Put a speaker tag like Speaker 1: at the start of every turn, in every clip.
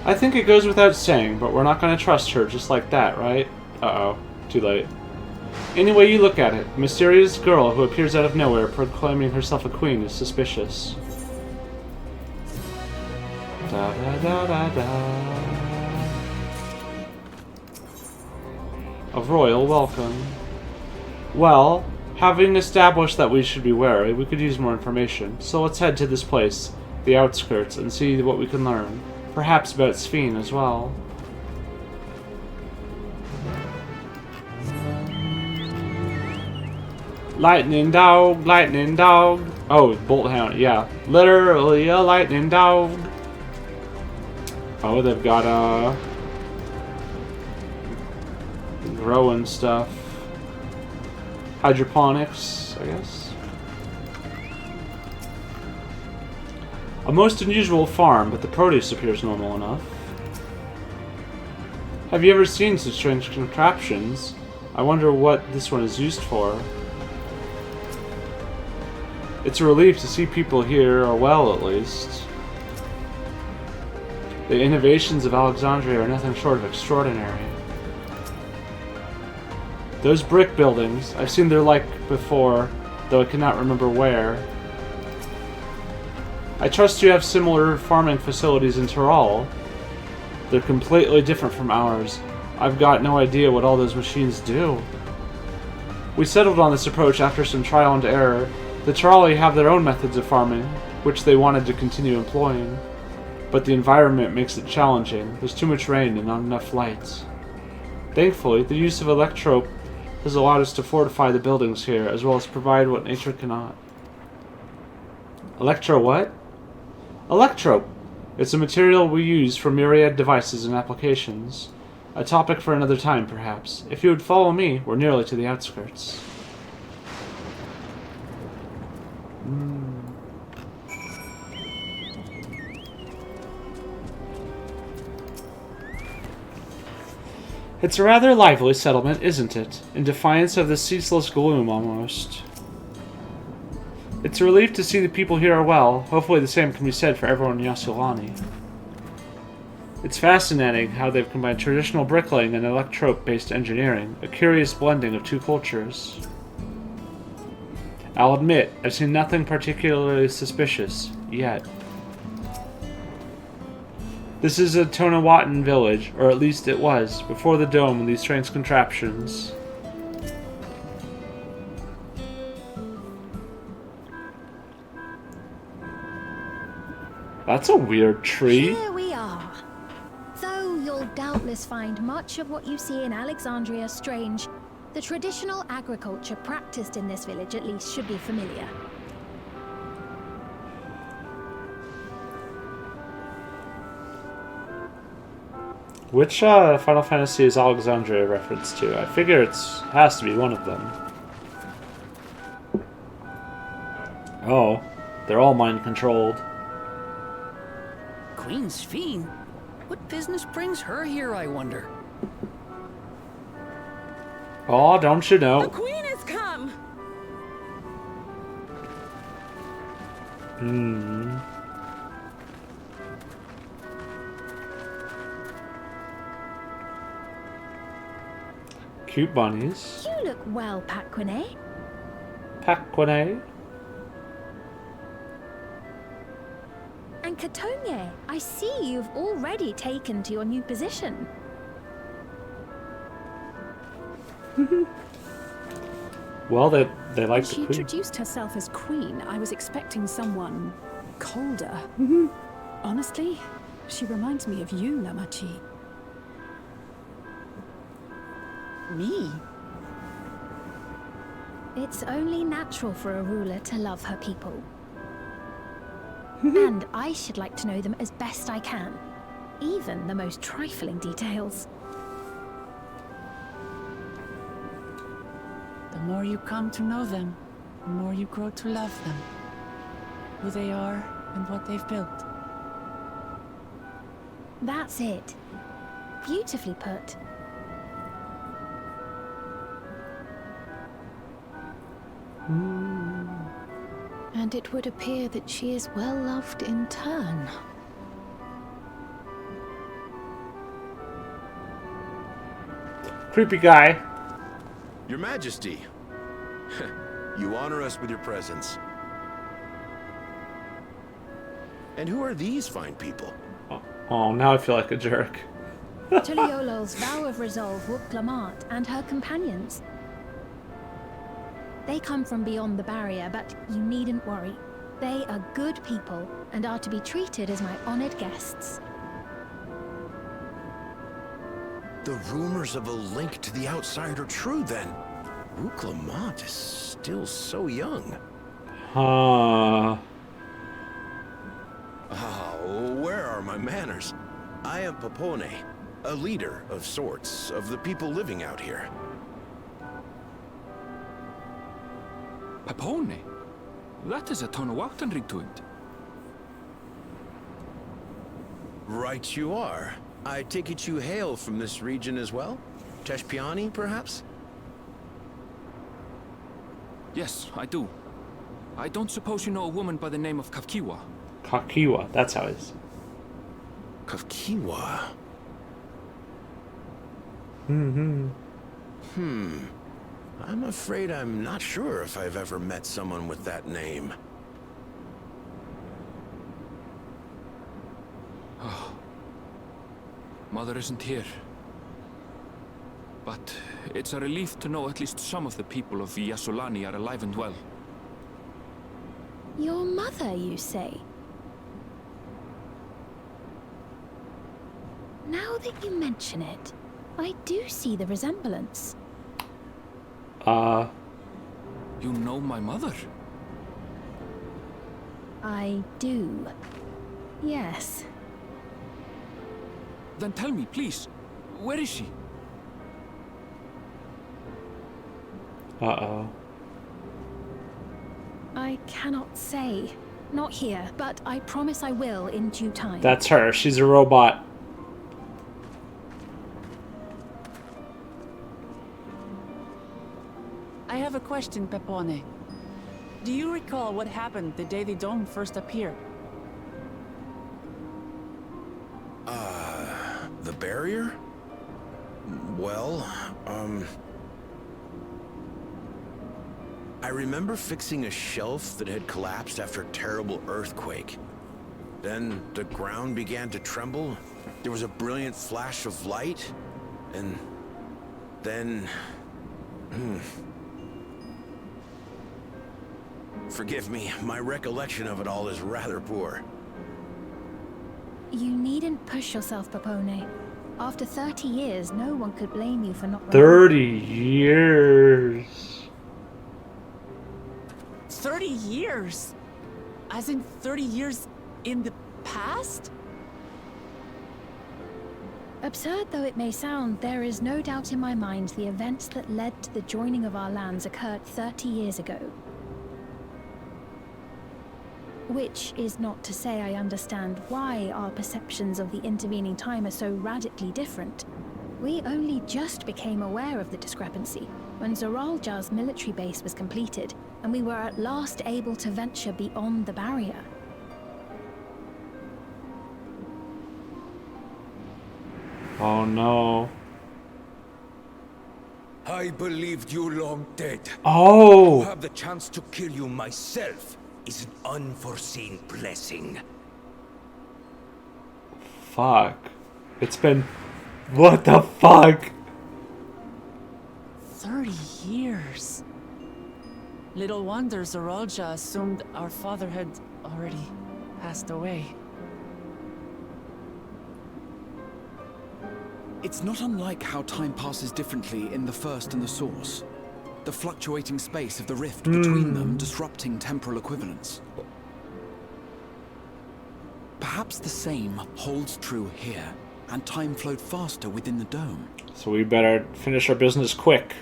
Speaker 1: I think it goes without saying, but we're not going to trust her just like that, right? Uh-oh. Too late. Any way you look at it, a mysterious girl who appears out of nowhere proclaiming herself a queen is suspicious. Da da da da da. A royal welcome. Well, having established that we should be wary, we could use more information. So let's head to this place, the outskirts, and see what we can learn. Perhaps about Sphene as well. Lightning dog, lightning dog. Oh, bolt hound, yeah. Literally a lightning dog. Oh, they've got growing stuff. Hydroponics, I guess. A most unusual farm, but the produce appears normal enough. Have you ever seen such strange contraptions? I wonder what this one is used for. It's a relief to see people here are well, at least. The innovations of Alexandria are nothing short of extraordinary. Those brick buildings, I've seen their like before, though I cannot remember where. I trust you have similar farming facilities in Tyrol. They're completely different from ours. I've got no idea what all those machines do. We settled on this approach after some trial and error. The Tyroli have their own methods of farming, which they wanted to continue employing. But the environment makes it challenging. There's too much rain and not enough light. Thankfully, the use of electrope has allowed us to fortify the buildings here, as well as provide what nature cannot. Electro what? Electrope! It's a material we use for myriad devices and applications. A topic for another time, perhaps. If you would follow me, we're nearly to the outskirts. It's a rather lively settlement, isn't it? In defiance of the ceaseless gloom, almost. It's a relief to see the people here are well. Hopefully the same can be said for everyone in Yassilani. It's fascinating how they've combined traditional bricklaying and electrope-based engineering, a curious blending of two cultures. I'll admit, I've seen nothing particularly suspicious, yet. This is a Tonawatan village, or at least it was, before the dome and these strange contraptions. That's a weird tree.
Speaker 2: Here we are. Though you'll doubtless find much of what you see in Alexandria strange, the traditional agriculture practiced in this village at least should be familiar.
Speaker 1: Which Final Fantasy is Alexandria a reference to? I figure it has to be one of them. Oh, they're all mind-controlled.
Speaker 3: Queen Sphene? What business brings her here, I wonder?
Speaker 1: Oh, don't you know?
Speaker 4: The queen has come!
Speaker 1: Hmm. Cute bunnies.
Speaker 2: You look well, Paquine.
Speaker 1: Paquine.
Speaker 2: And Katonye, I see you've already taken to your new position.
Speaker 1: Well, they like
Speaker 4: When she
Speaker 1: the queen.
Speaker 4: introduced herself as queen, I was expecting someone colder. Honestly, she reminds me of you, Namachi.
Speaker 3: Me?
Speaker 2: It's only natural for a ruler to love her people. And I should like to know them as best I can, even the most trifling details.
Speaker 4: The more you come to know them, the more you grow to love them. Who they are and what they've built.
Speaker 2: That's it. Beautifully put.
Speaker 4: And it would appear that she is well loved in turn.
Speaker 1: Creepy guy.
Speaker 5: Your Majesty, you honor us with your presence. And who are these fine people?
Speaker 1: Oh, now I feel like a jerk.
Speaker 2: Tuliolo's vow of resolve woke Clamart and her companions. They come from beyond the barrier, but you needn't worry. They are good people and are to be treated as my honored guests.
Speaker 5: The rumors of a link to the outside are true, then. Clamart is still so young.
Speaker 1: Huh.
Speaker 5: Oh, where are my manners? I am Papone, a leader of sorts of the people living out here.
Speaker 3: Papone? That is a Tonawaktan to it.
Speaker 5: Right you are. I take it you hail from this region as well? Teshpiani, perhaps?
Speaker 3: Yes, I do. I don't suppose you know a woman by the name of Kavkiwa?
Speaker 1: Kakiwa, that's how it is.
Speaker 5: Kavkiwa? I'm afraid I'm not sure if I've ever met someone with that name.
Speaker 3: Mother isn't here. But it's a relief to know at least some of the people of Yasolani are alive and well.
Speaker 2: Your mother, you say? Now that you mention it, I do see the resemblance.
Speaker 3: You know my mother?
Speaker 2: I do. Yes.
Speaker 3: Then tell me, please, where is she?
Speaker 1: Uh-oh.
Speaker 2: I cannot say. Not here, but I promise I will in due time.
Speaker 1: That's her. She's a robot.
Speaker 6: I have a question, Pepone. Do you recall what happened the day the dome first appeared?
Speaker 5: The barrier? Well, I remember fixing a shelf that had collapsed after a terrible earthquake. Then the ground began to tremble. There was a brilliant flash of light, and then... Forgive me, my recollection of it all is rather poor.
Speaker 2: You needn't push yourself, Papone. After 30 years, no one could blame you for not...
Speaker 1: 30 years.
Speaker 6: 30 years? As in 30 years in the past?
Speaker 2: Absurd though it may sound, there is no doubt in my mind the events that led to the joining of our lands occurred 30 years ago. Which is not to say I understand why our perceptions of the intervening time are so radically different. We only just became aware of the discrepancy when Zoralja's military base was completed, and we were at last able to venture beyond the barrier.
Speaker 1: Oh no.
Speaker 7: I believed you long dead.
Speaker 1: Oh!
Speaker 7: To have the chance to kill you myself is an unforeseen blessing.
Speaker 1: Fuck. It's been... What the fuck?
Speaker 6: 30 years. Little wonder Zoralja assumed our father had already passed away.
Speaker 8: It's not unlike how time passes differently in the First and the Source. The fluctuating space of the rift between them disrupting temporal equivalence. Perhaps the same holds true here, and time flowed faster within the dome.
Speaker 1: So we better finish our business quick.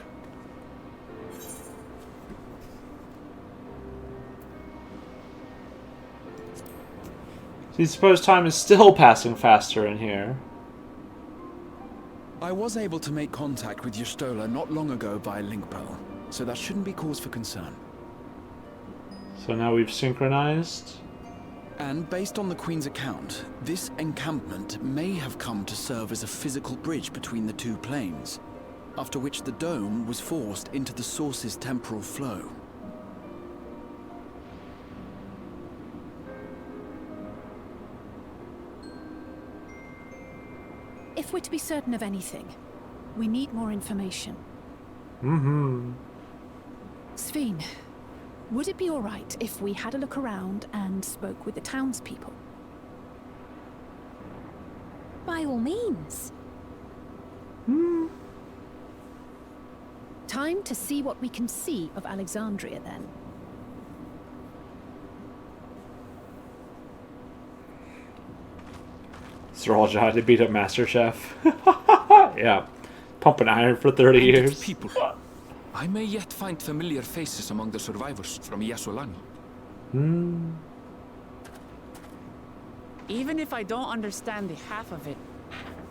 Speaker 1: Do you suppose time is still passing faster in here?
Speaker 8: I was able to make contact with Y'shtola not long ago via link pearl, so that shouldn't be cause for concern.
Speaker 1: So now we've synchronized.
Speaker 8: And based on the Queen's account, this encampment may have come to serve as a physical bridge between the two planes. after which the dome was forced into the source's temporal flow.
Speaker 4: If we're to be certain of anything, we need more information.
Speaker 1: Mm-hmm.
Speaker 4: Sveen, would it be all right if we had a look around and spoke with the townspeople?
Speaker 2: By all means.
Speaker 4: Time to see what we can see of Alexandria, then.
Speaker 1: Zoraljah to beat up MasterChef. Yeah. Pumping iron for 30
Speaker 3: And its
Speaker 1: years.
Speaker 3: people. I may yet find familiar faces among the survivors from Yasolani.
Speaker 6: Even if I don't understand the half of it,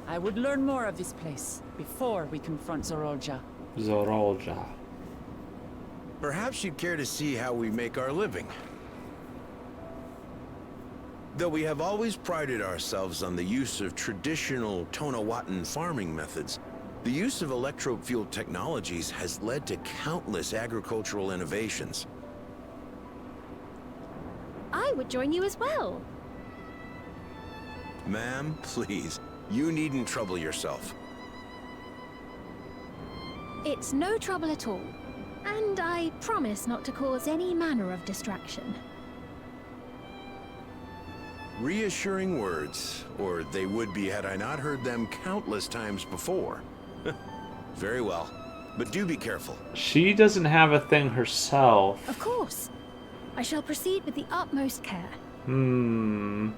Speaker 6: I would learn more of this place before we confront Zoraljah.
Speaker 1: Zoraljah.
Speaker 5: Perhaps you'd care to see how we make our living. Though we have always prided ourselves on the use of traditional Tonawatan farming methods, the use of electro-fueled technologies has led to countless agricultural innovations.
Speaker 2: I would join you as well.
Speaker 5: Ma'am, please, you needn't trouble yourself.
Speaker 2: It's no trouble at all. And I promise not to cause any manner of distraction.
Speaker 5: Reassuring words, or they would be had I not heard them countless times before. Very well, but do be careful.
Speaker 1: She doesn't have a thing herself.
Speaker 2: Of course. I shall proceed with the utmost care. Now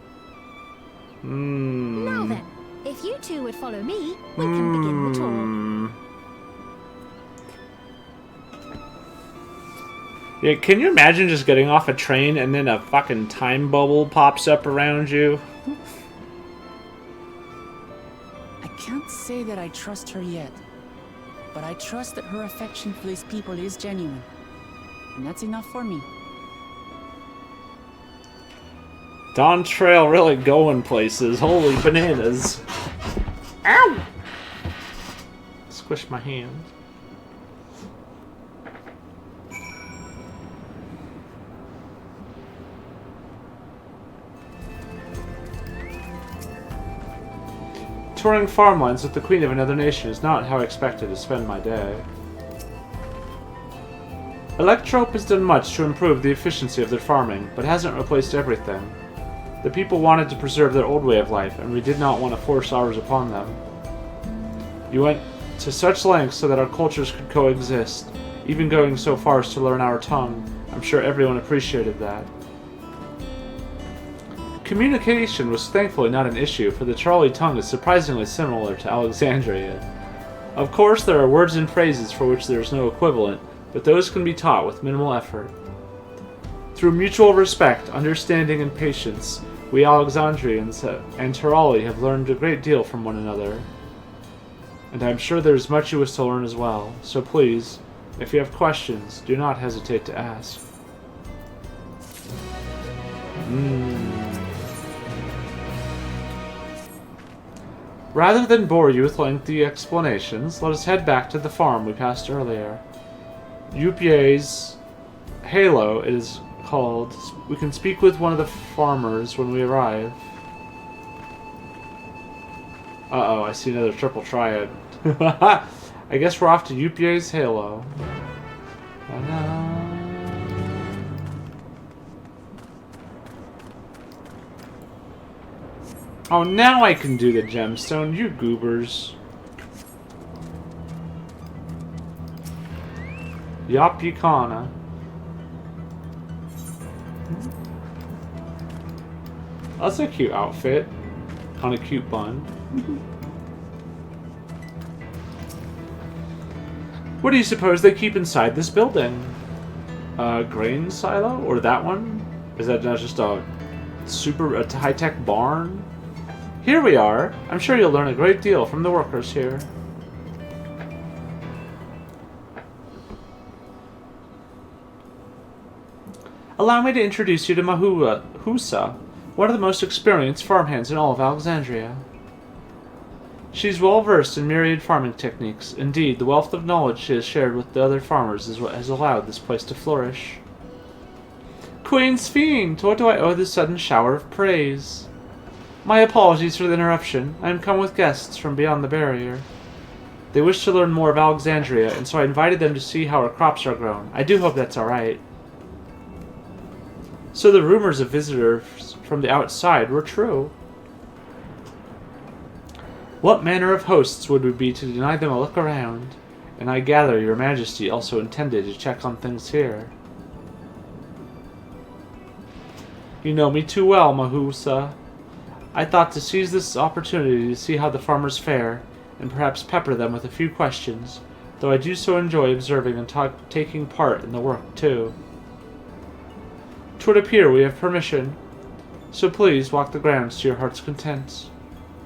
Speaker 2: then, if you two would follow me, we can begin the tour.
Speaker 1: Yeah, can you imagine just getting off a train and then a fucking time bubble pops up around you?
Speaker 6: I can't say that I trust her yet, but I trust that her affection for these people is genuine. And that's enough for me.
Speaker 1: Dawntrail really going places. Holy bananas. Ow! Squish my hand. Touring farmlands with the queen of another nation is not how I expected to spend my day. Electrope has done much to improve the efficiency of their farming, but hasn't replaced everything. The people wanted to preserve their old way of life, and we did not want to force ours upon them. You went to such lengths so that our cultures could coexist, even going so far as to learn our tongue. I'm sure everyone appreciated that. Communication was thankfully not an issue, for the Charlie tongue is surprisingly similar to Alexandria. Of course, there are words and phrases for which there is no equivalent, but those can be taught with minimal effort. Through mutual respect, understanding, and patience, we Alexandrians and Terali have learned a great deal from one another. And I'm sure there is much you wish to learn as well, so please, if you have questions, do not hesitate to ask. Rather than bore you with lengthy explanations, let us head back to the farm we passed earlier. Yupie's Halo, it is called. We can speak with one of the farmers when we arrive. Uh-oh, I see another triple triad. I guess we're off to Yupie's Halo. Ta-da. Oh, now I can do the gemstone, you goobers. Yapikana. That's a cute outfit. On a cute bun. What do you suppose they keep inside this building? A grain silo? Or that one? Is that not just a high-tech barn? Here we are. I'm sure you'll learn a great deal from the workers here. Allow me to introduce you to Husa, one of the most experienced farmhands in all of Alexandria. She's well versed in myriad farming techniques. Indeed, the wealth of knowledge she has shared with the other farmers is what has allowed this place to flourish. Queen Sphene, to what do I owe this sudden shower of praise? My apologies for the interruption. I am come with guests from beyond the barrier. They wish to learn more of Alexandria, and so I invited them to see how our crops are grown. I do hope that's alright. So the rumors of visitors from the outside were true. What manner of hosts would we be to deny them a look around? And I gather your majesty also intended to check on things here. You know me too well, Mahusa. I thought to seize this opportunity to see how the farmers fare, and perhaps pepper them with a few questions, though I do so enjoy observing and taking part in the work, too. 'Twould appear we have permission, so please walk the grounds to your heart's content.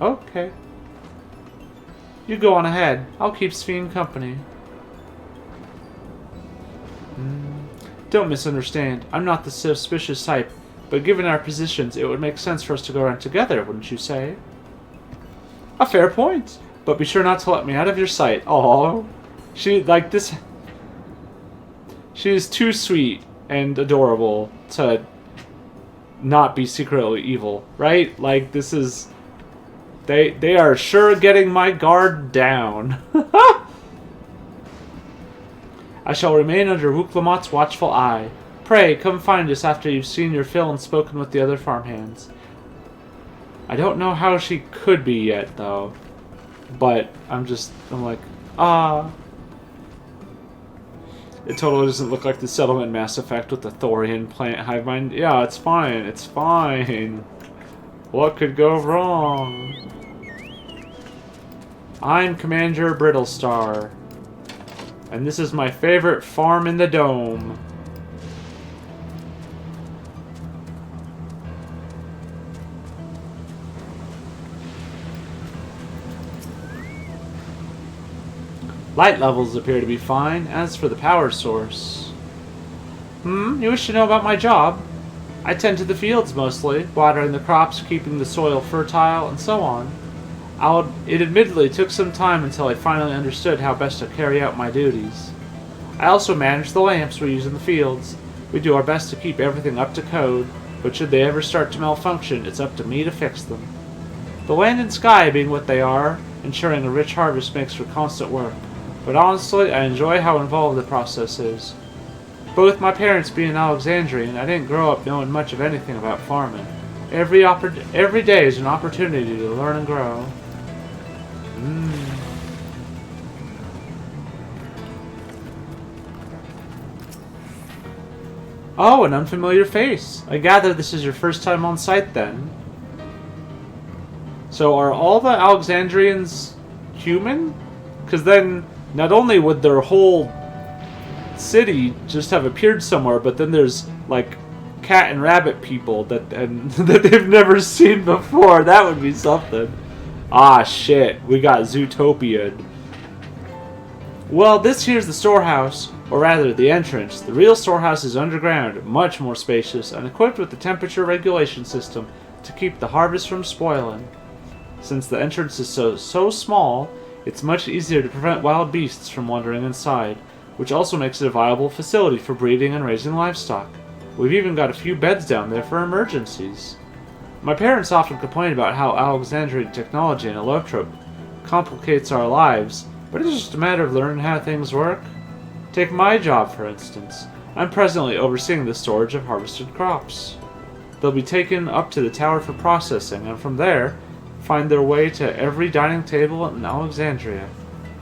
Speaker 1: Okay. You go on ahead. I'll keep Sphene company. Don't misunderstand. I'm not the suspicious type, but given our positions, it would make sense for us to go around together, wouldn't you say? A fair point. But be sure not to let me out of your sight. Oh, she like this. She is too sweet and adorable to not be secretly evil, right? Like this is. They are sure getting my guard down. I shall remain under Wuklamot's watchful eye. Pray come find us after you've seen your fill and spoken with the other farmhands. I don't know how she could be yet, though. But I'm like, ah. It totally doesn't look like the settlement Mass Effect with the Thorian plant hive mind. Yeah, it's fine. It's fine. What could go wrong? I'm Commander Brittlestar. And this is my favorite farm in the dome. Light levels appear to be fine. As for the power source... You wish to know about my job? I tend to the fields mostly, watering the crops, keeping the soil fertile, and so on. It admittedly took some time until I finally understood how best to carry out my duties. I also manage the lamps we use in the fields. We do our best to keep everything up to code, but should they ever start to malfunction, it's up to me to fix them. The land and sky being what they are, ensuring a rich harvest makes for constant work. But honestly, I enjoy how involved the process is. Both my parents being Alexandrian, I didn't grow up knowing much of anything about farming. Every day is an opportunity to learn and grow. Oh, an unfamiliar face. I gather this is your first time on site then. So are all the Alexandrians human? Because then not only would their whole city just have appeared somewhere, but then there's like cat and rabbit people that they've never seen before. That would be something. Ah, shit. We got Zootopian. Well, this here's the storehouse, or rather the entrance. The real storehouse is underground, much more spacious, and equipped with the temperature regulation system to keep the harvest from spoiling. Since the entrance is so small, it's much easier to prevent wild beasts from wandering inside, which also makes it a viable facility for breeding and raising livestock. We've even got a few beds down there for emergencies. My parents often complain about how Alexandrian technology and allotrope complicates our lives, but it's just a matter of learning how things work. Take my job, for instance. I'm presently overseeing the storage of harvested crops. They'll be taken up to the tower for processing, and from there, find their way to every dining table in Alexandria.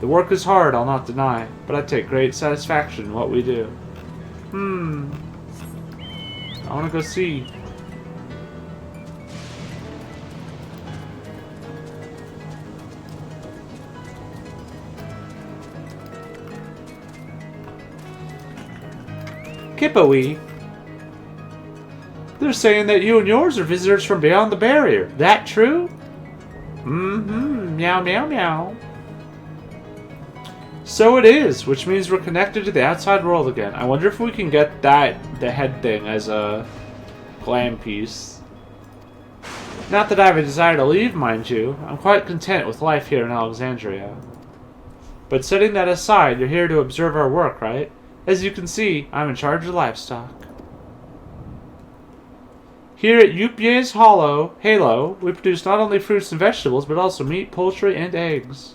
Speaker 1: The work is hard, I'll not deny, but I take great satisfaction in what we do. I wanna go see. Kippoe. They're saying that you and yours are visitors from beyond the barrier. That true? Meow, meow, meow. So it is, which means we're connected to the outside world again. I wonder if we can get the head thing as a glam piece. Not that I have a desire to leave, mind you. I'm quite content with life here in Alexandria. But setting that aside, you're here to observe our work, right? As you can see, I'm in charge of livestock. Here at Yupye's Halo, we produce not only fruits and vegetables, but also meat, poultry, and eggs.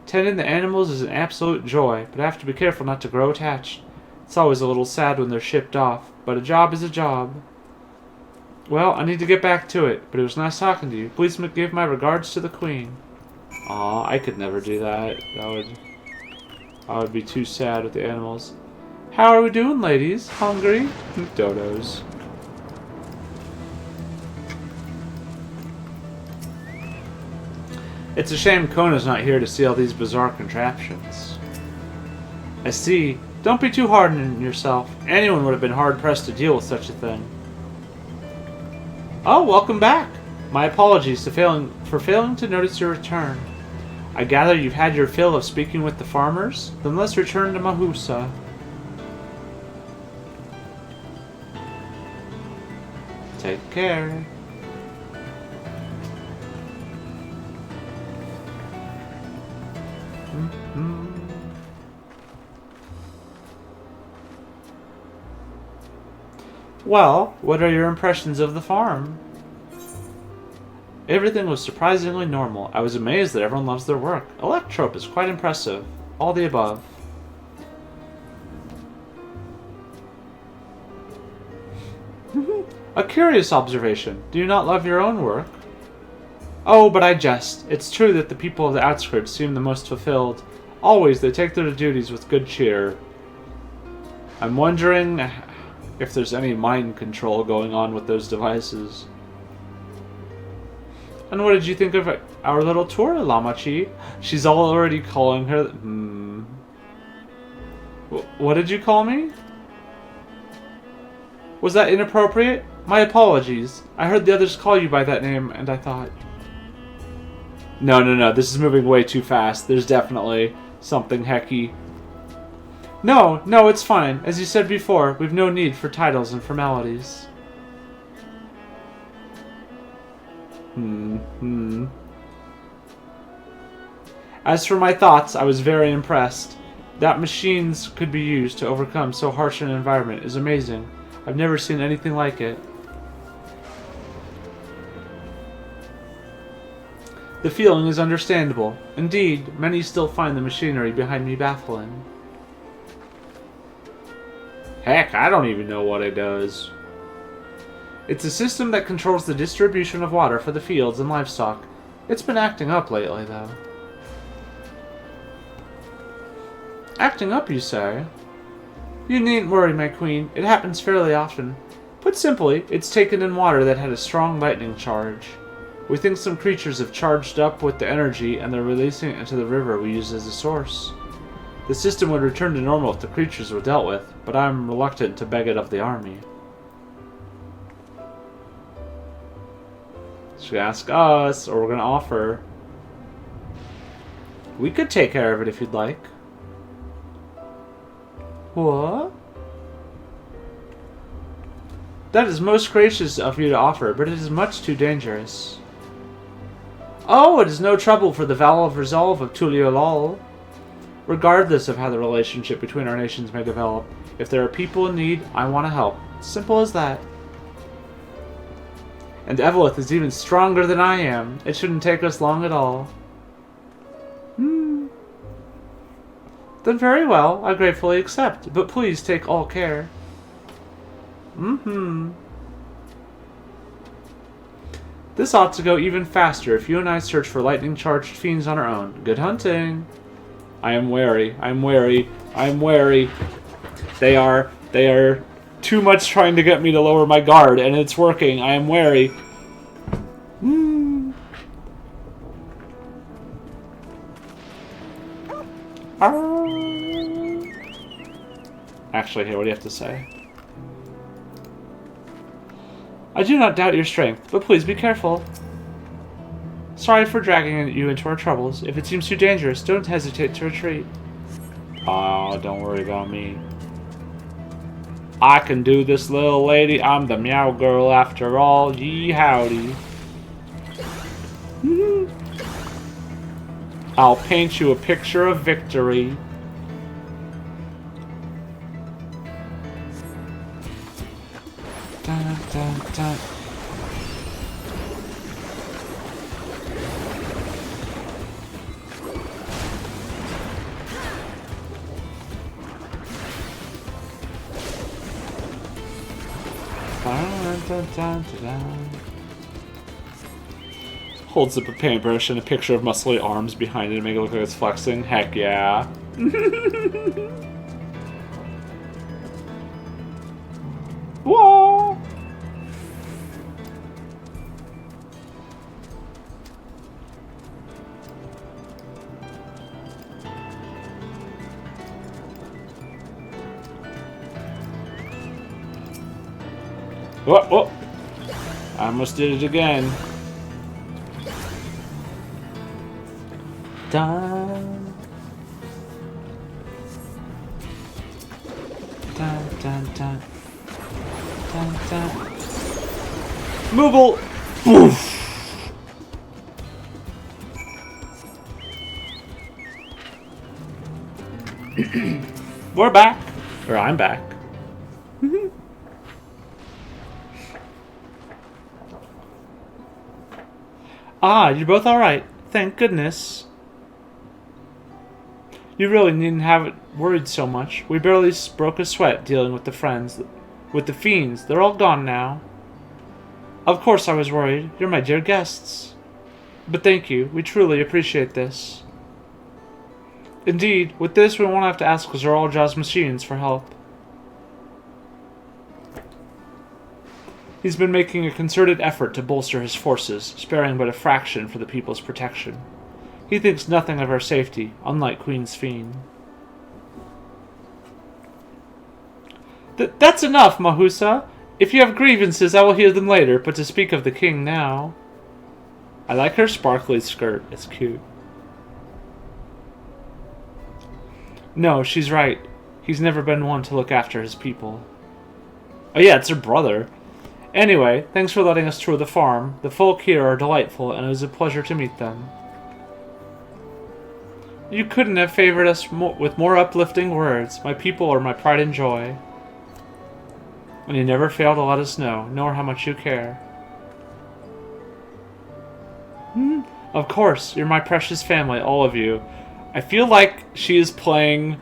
Speaker 1: Tending the animals is an absolute joy, but I have to be careful not to grow attached. It's always a little sad when they're shipped off, but a job is a job. Well, I need to get back to it, but it was nice talking to you. Please give my regards to the Queen. Aw, I could never do that. I would be too sad with the animals. How are we doing, ladies? Hungry? Dodos. It's a shame Kona's not here to see all these bizarre contraptions. I see. Don't be too hard on yourself. Anyone would have been hard-pressed to deal with such a thing. Oh, welcome back. My apologies for failing to notice your return. I gather you've had your fill of speaking with the farmers? Then let's return to Mahusa. Take care. Well, what are your impressions of the farm? Everything was surprisingly normal. I was amazed that everyone loves their work. Electrope is quite impressive. All the above. A curious observation. Do you not love your own work? Oh, but I jest. It's true that the people of the outskirts seem the most fulfilled. Always they take their duties with good cheer. I'm wondering if there's any mind control going on with those devices. And what did you think of our little tour, Lamachi? She's already calling her... What did you call me? Was that inappropriate? My apologies. I heard the others call you by that name, and I thought... No, this is moving way too fast. There's definitely something hecky. No, it's fine. As you said before, we've no need for titles and formalities. As for my thoughts, I was very impressed. That machines could be used to overcome so harsh an environment is amazing. I've never seen anything like it. The feeling is understandable. Indeed, many still find the machinery behind me baffling. Heck, I don't even know what it does. It's a system that controls the distribution of water for the fields and livestock. It's been acting up lately, though. Acting up, you say? You needn't worry, my queen. It happens fairly often. Put simply, it's taken in water that had a strong lightning charge. We think some creatures have charged up with the energy and they're releasing it into the river we use as a source. The system would return to normal if the creatures were dealt with, but I'm reluctant to beg it of the army. Should ask us, or we're going to offer. We could take care of it if you'd like. What? That is most gracious of you to offer, but it is much too dangerous. Oh, it is no trouble for the vow of resolve of Tuliolol. Regardless of how the relationship between our nations may develop, if there are people in need, I want to help. Simple as that. And Evelith is even stronger than I am. It shouldn't take us long at all. Then very well, I gratefully accept, but please take all care. This ought to go even faster if you and I search for lightning-charged fiends on our own. Good hunting. I am wary. I'm wary. I'm wary. They are too much trying to get me to lower my guard, and it's working. I am wary. Actually, here, what do you have to say? I do not doubt your strength, but please be careful. Sorry for dragging you into our troubles. If it seems too dangerous, don't hesitate to retreat. Oh, don't worry about me. I can do this, little lady. I'm the meow girl after all. Yee howdy. I'll paint you a picture of victory. Dun, dun, dun. Dun, dun, dun, dun. Holds up a paintbrush and a picture of muscly arms behind it to make it look like it's flexing. Heck yeah. Whoa! Whoa, whoa! I almost did it again. Dun. Dun, dun, dun. Dun, dun. Moogle! Boof! We're back. Or I'm back. Ah, you're both alright. Thank goodness. You really needn't have it worried so much. We barely broke a sweat dealing with the friends. With the fiends. They're all gone now. Of course I was worried. You're my dear guests. But thank you. We truly appreciate this. Indeed, with this we won't have to ask Zaralja's machines for help. He's been making a concerted effort to bolster his forces, sparing but a fraction for the people's protection. He thinks nothing of our safety, unlike Queen's Fiend. That's enough, Mahusa. If you have grievances, I will hear them later, but to speak of the king now... I like her sparkly skirt. It's cute. No, she's right. He's never been one to look after his people. Oh yeah, it's her brother. Anyway, thanks for letting us tour the farm. The folk here are delightful, and it was a pleasure to meet them. You couldn't have favored us with more uplifting words. My people are my pride and joy. And you never fail to let us know, nor how much you care. Of course, you're my precious family, all of you. I feel like she is playing,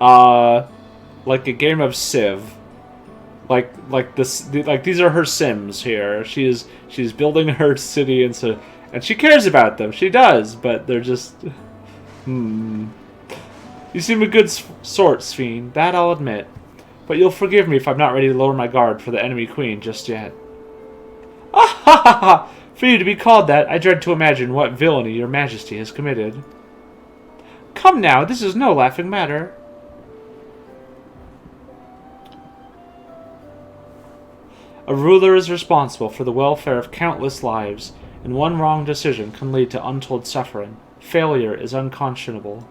Speaker 1: like a game of Civ. Like these are her Sims here. She's building her city and she cares about them. She does, but they're just. You seem a good sort, Sphene. That I'll admit. But you'll forgive me if I'm not ready to lower my guard for the enemy queen just yet. Ah ha ha ha! For you to be called that, I dread to imagine what villainy your majesty has committed. Come now, this is no laughing matter. A ruler is responsible for the welfare of countless lives, and one wrong decision can lead to untold suffering. Failure is unconscionable.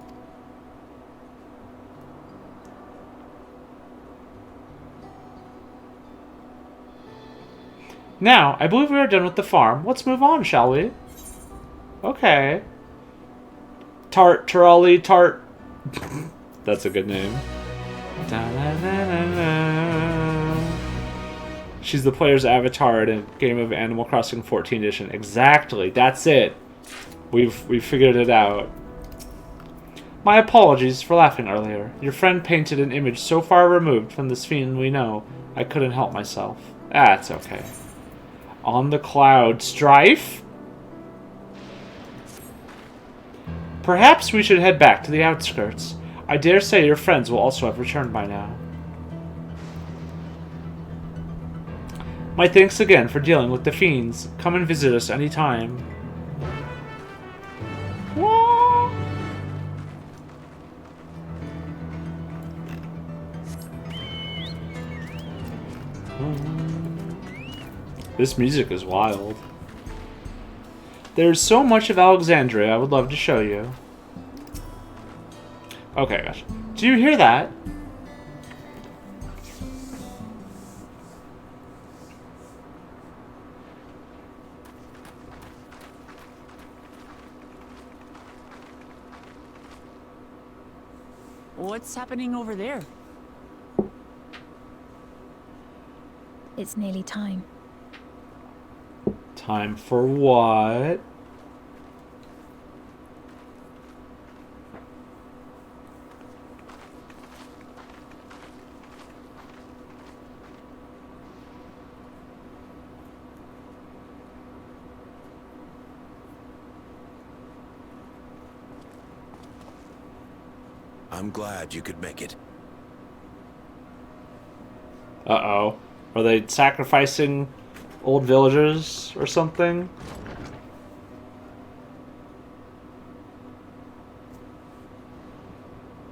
Speaker 1: Now, I believe we are done with the farm. Let's move on, shall we? Okay. Tarali Tart. That's a good name. She's the player's avatar in a game of Animal Crossing 14 Edition. Exactly. That's it. We've figured it out. My apologies for laughing earlier. Your friend painted an image so far removed from the Sphene we know, I couldn't help myself. That's okay. On the cloud, Strife? Perhaps we should head back to the outskirts. I dare say your friends will also have returned by now. My thanks again for dealing with the fiends. Come and visit us anytime. This music is wild. There's so much of Alexandria I would love to show you. Okay, gosh. Do you hear that?
Speaker 6: What's happening over there?
Speaker 2: It's nearly time.
Speaker 1: Time for what?
Speaker 5: I'm glad you could make it.
Speaker 1: Uh-oh. Are they sacrificing old villagers or something?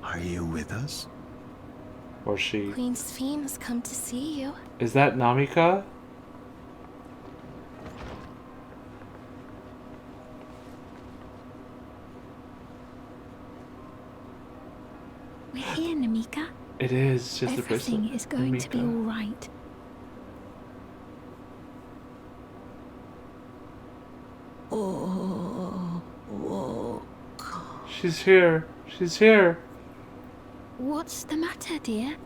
Speaker 9: Are you with us?
Speaker 1: Or she...
Speaker 10: Queen Sphene has come to see you.
Speaker 1: Is that Namika?
Speaker 2: We're here, Namika.
Speaker 1: It is. Just the
Speaker 2: Everything
Speaker 1: bracelet.
Speaker 2: is going to be all
Speaker 1: Namika.
Speaker 2: right.
Speaker 10: Oh, whoa.
Speaker 1: She's here. She's here.
Speaker 2: What's the matter, dear?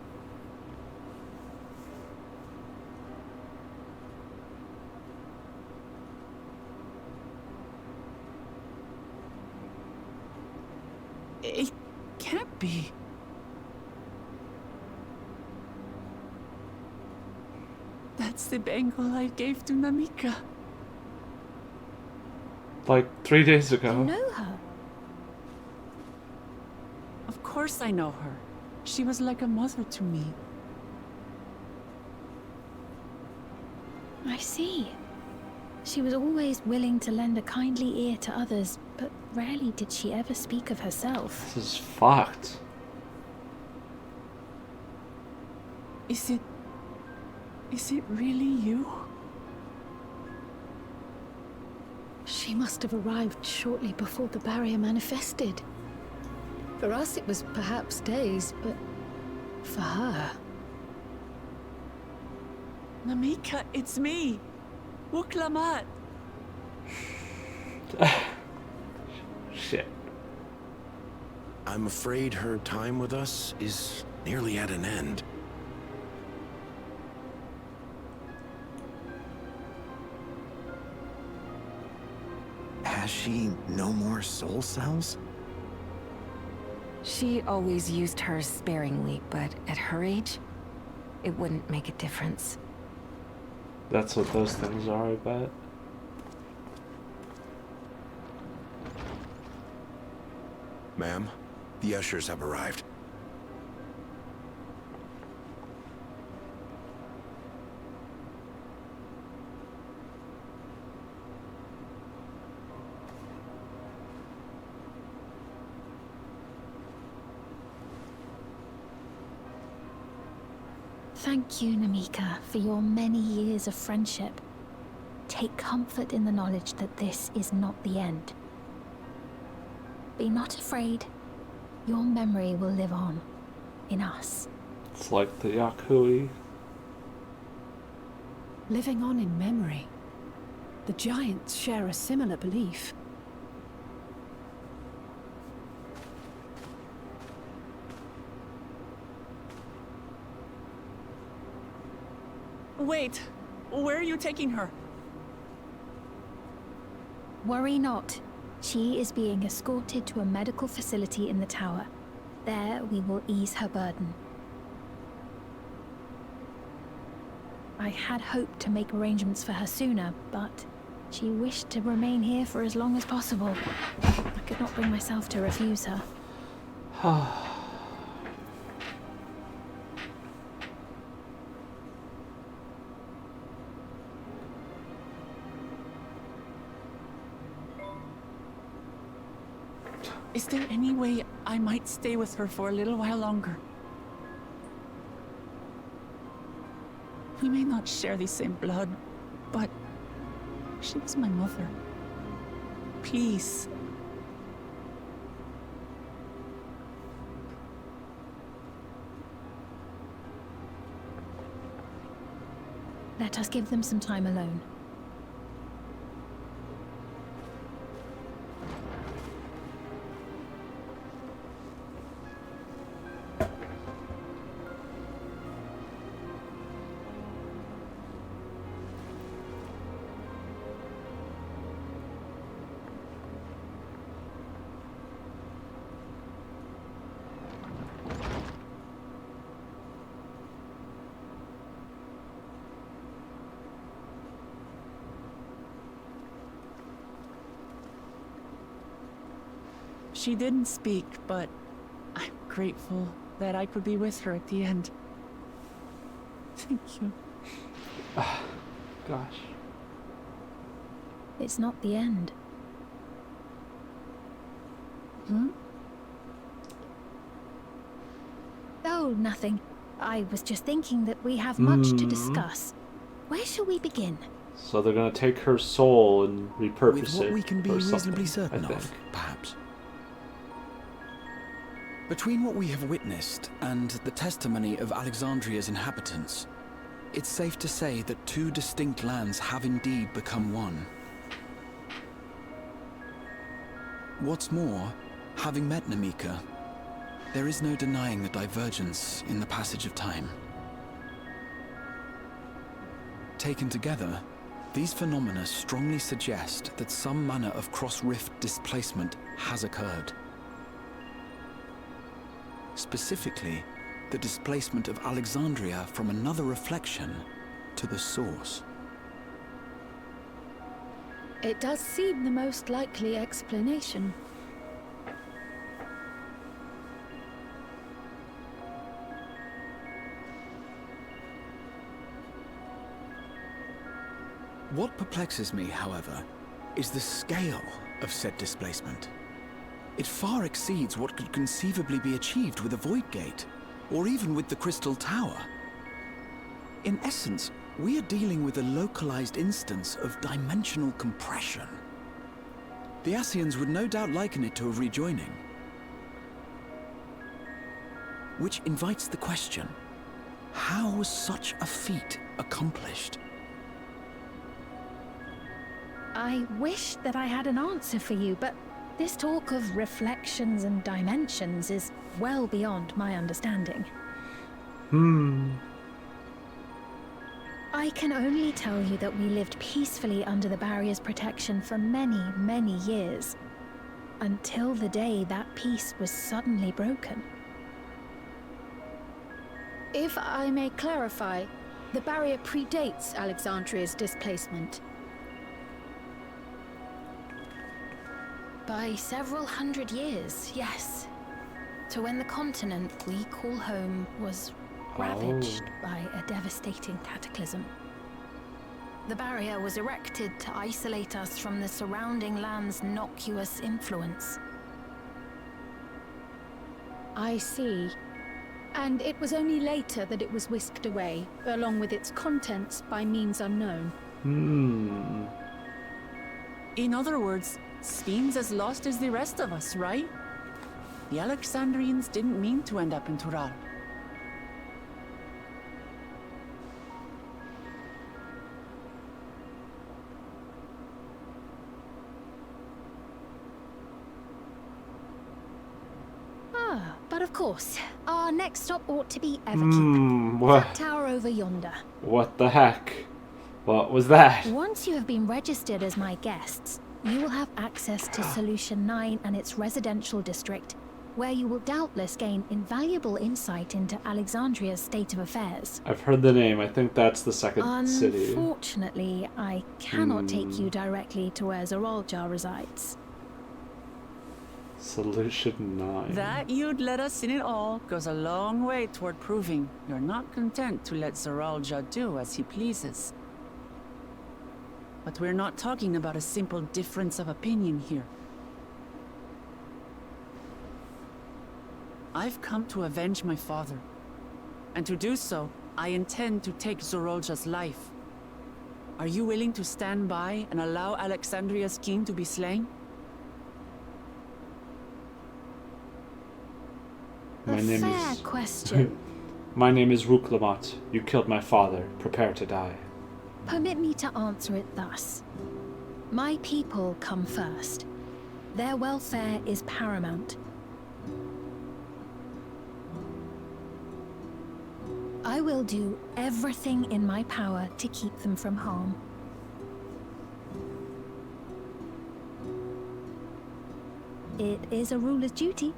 Speaker 6: It can't be. That's the bangle I gave to Namika.
Speaker 1: Like 3 days
Speaker 2: You
Speaker 1: ago.
Speaker 2: know her.
Speaker 6: Of course I know her. She was like a mother to me.
Speaker 2: I see. She was always willing to lend a kindly ear to others, but rarely did she ever speak of herself.
Speaker 1: This is fucked.
Speaker 6: Is it really you?
Speaker 4: She must have arrived shortly before the barrier manifested. For us, it was perhaps days, but for her...
Speaker 6: Namika, it's me. Wuklamat.
Speaker 1: Shit.
Speaker 5: I'm afraid her time with us is nearly at an end.
Speaker 9: Has she no more soul cells?
Speaker 10: She always used hers sparingly, but at her age, it wouldn't make a difference.
Speaker 1: That's what those things are, I bet.
Speaker 5: Ma'am, the ushers have arrived.
Speaker 2: Thank you, Namika, for your many years of friendship. Take comfort in the knowledge that this is not the end. Be not afraid. Your memory will live on. In us.
Speaker 1: It's like the Yakui.
Speaker 4: living on in memory. The giants share a similar belief.
Speaker 6: Wait, where are you taking her?
Speaker 2: Worry not. She is being escorted to a medical facility in the tower. There we will ease her burden. I had hoped to make arrangements for her sooner, but she wished to remain here for as long as possible. I could not bring myself to refuse her.
Speaker 6: Is there any way I might stay with her for a little while longer? We may not share the same blood, but she was my mother. Please.
Speaker 2: Let us give them some time alone.
Speaker 6: She didn't speak, but I'm grateful that I could be with her at the end. Thank you.
Speaker 1: Gosh.
Speaker 2: It's not the end.
Speaker 6: Hmm?
Speaker 2: Oh, nothing. I was just thinking that we have much to discuss. Where shall we begin?
Speaker 1: So they're gonna take her soul and repurpose
Speaker 8: With what
Speaker 1: it
Speaker 8: we can be
Speaker 1: for
Speaker 8: reasonably
Speaker 1: something,
Speaker 8: certain
Speaker 1: I
Speaker 8: of,
Speaker 1: think.
Speaker 8: perhaps. Between what we have witnessed and the testimony of Alexandria's inhabitants, it's safe to say that two distinct lands have indeed become one. What's more, having met Namika, there is no denying the divergence in the passage of time. Taken together, these phenomena strongly suggest that some manner of cross-rift displacement has occurred. Specifically, the displacement of Alexandria from another reflection to the source.
Speaker 4: It does seem the most likely explanation.
Speaker 8: What perplexes me, however, is the scale of said displacement. It far exceeds what could conceivably be achieved with a Void Gate, or even with the Crystal Tower. In essence, we are dealing with a localized instance of dimensional compression. The Ascians would no doubt liken it to a rejoining. Which invites the question, how was such a feat accomplished?
Speaker 2: I wish that I had an answer for you, but this talk of reflections and dimensions is well beyond my understanding. I can only tell you that we lived peacefully under the barrier's protection for many, many years, until the day that peace was suddenly broken.
Speaker 4: If I may clarify, the barrier predates Alexandria's displacement.
Speaker 2: By several hundred years, yes. To when the continent we call home was ravaged by a devastating cataclysm. The barrier was erected to isolate us from the surrounding land's noxious influence.
Speaker 4: I see. And it was only later that it was whisked away, along with its contents, by means unknown.
Speaker 6: In other words, Sphyn's as lost as the rest of us, right? The Alexandrians didn't mean to end up in Tural.
Speaker 2: But of course, our next stop ought to be Everkeep.
Speaker 1: What?
Speaker 2: That tower over yonder.
Speaker 1: What the heck? What was that?
Speaker 2: Once you have been registered as my guests, you will have access to Solution 9 and its residential district, where you will doubtless gain invaluable insight into Alexandria's state of affairs.
Speaker 1: I've heard the name. I think that's the second city.
Speaker 2: Unfortunately, I cannot take you directly to where Zoraljar resides.
Speaker 1: Solution 9.
Speaker 6: That you'd let us in it all goes a long way toward proving you're not content to let Zoraljar do as he pleases. But we're not talking about a simple difference of opinion here. I've come to avenge my father. And to do so, I intend to take Zoraljar's life. Are you willing to stand by and allow Alexandria's king to be slain?
Speaker 1: My name
Speaker 2: fair
Speaker 1: is...
Speaker 2: question.
Speaker 1: My name is Ruklamat. You killed my father. Prepare to die.
Speaker 2: Permit me to answer it thus. My people come first. Their welfare is paramount. I will do everything in my power to keep them from harm. It is a ruler's duty.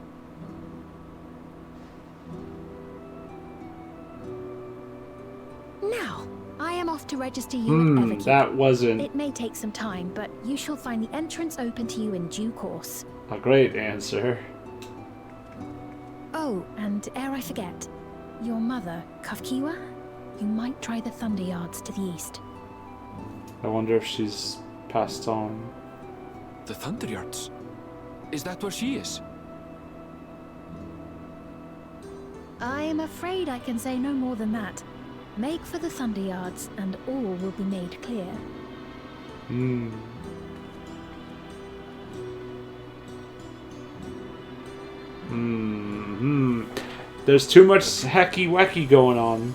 Speaker 2: Now, I am off to to register you at FFXIV.
Speaker 1: That wasn't
Speaker 2: It may take some time, but you shall find the entrance open to you in due course.
Speaker 1: a great answer.
Speaker 2: Oh, and ere I forget, your mother, Kafkiwa? You might try the Thunder Yards to the east.
Speaker 1: I wonder if she's passed on.
Speaker 3: The Thunder Yards? Is that where she is?
Speaker 2: I'm afraid I can say no more than that. Make for the Thunder Yards, and all will be made clear.
Speaker 1: Hmm. There's too much hecky-wecky going on.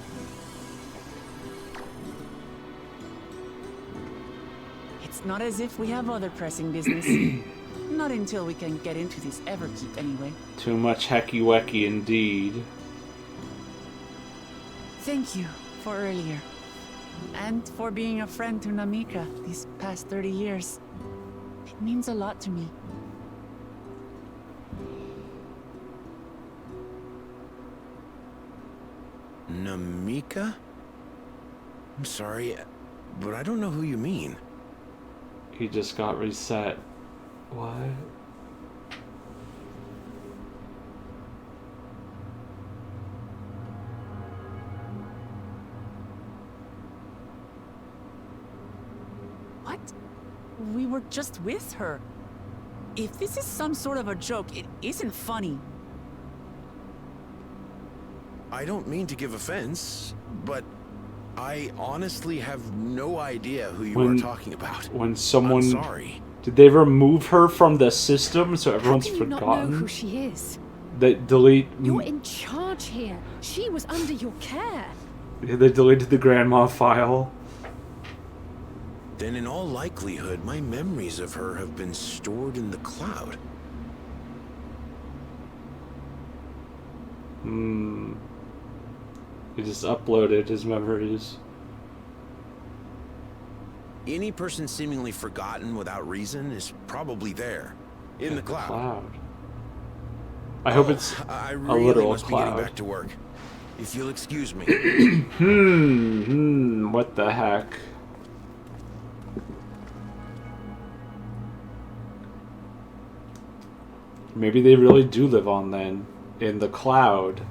Speaker 6: It's not as if we have other pressing business. Not until we can get into this Everkeep, anyway.
Speaker 1: Too much hecky-wecky indeed.
Speaker 6: Thank you for earlier. And for being a friend to Namika these past 30 years. It means a lot to me.
Speaker 5: Namika? I'm sorry, but I don't know who you mean.
Speaker 1: He just got reset. What?
Speaker 6: What? We were just with her. If this is some sort of a joke, it isn't funny.
Speaker 5: I don't mean to give offense, but I honestly have no idea who you are talking about.
Speaker 1: When someone...
Speaker 5: I'm sorry.
Speaker 1: Did they remove her from the system so everyone's
Speaker 4: How do you
Speaker 1: forgotten?
Speaker 4: not know who she is?
Speaker 1: They delete...
Speaker 4: You're in charge here. She was under your care.
Speaker 1: They deleted the grandma file.
Speaker 5: Then in all likelihood, my memories of her have been stored in the cloud.
Speaker 1: He just uploaded his memories.
Speaker 5: Any person seemingly forgotten without reason is probably there, in the cloud.
Speaker 1: I hope it's
Speaker 5: I
Speaker 1: a
Speaker 5: really
Speaker 1: literal
Speaker 5: must be getting
Speaker 1: cloud.
Speaker 5: back to work. If you'll excuse me.
Speaker 1: What the heck? Maybe they really do live on then, in the cloud.